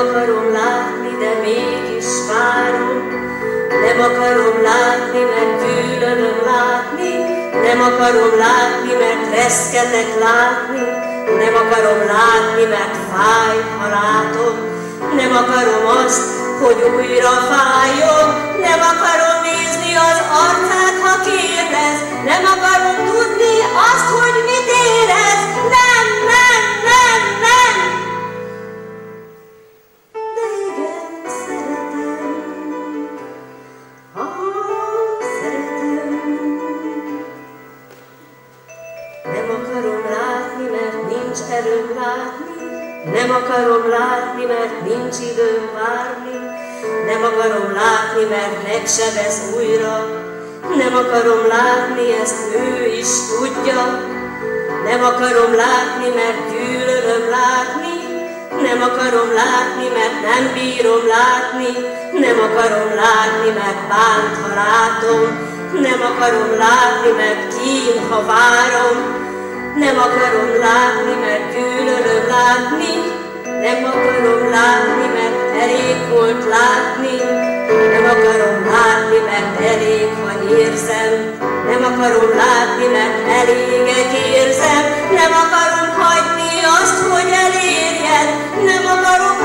akarom látni, de mégis várom. Nem akarom látni, mert gyűlölöm látni. Nem akarom látni, mert reszketek látni. Nem akarom látni, mert fáj, ha látom. Nem akarom azt, hogy újra fájjon. Nem akarom nézni az arcát, ha kérdez. Nem akarom tudni azt, hogy mit érez. Nem, nem, nem, nem. De igen, szeretem. Szeretem. Nem akarom látni, mert nincs erőm látni. Nem akarom látni, mert nincs időm várni. Nem akarom látni, mert megsebez újra. Nem akarom látni, ezt ő is tudja. Nem akarom látni, mert gyűlölöm látni. Nem akarom látni, mert nem bírom látni. Nem akarom látni, mert bánt, ha látom. Nem akarom látni, mert kín, ha várom. Nem akarom látni, mert gyűlölöm látni. Nem akarom látni, mert elég volt látni. Nem akarom látni, mert elég, ha érzem. Nem akarom látni, mert elégek érzem. Nem akarom hagyni azt, hogy elérjen. Nem akarom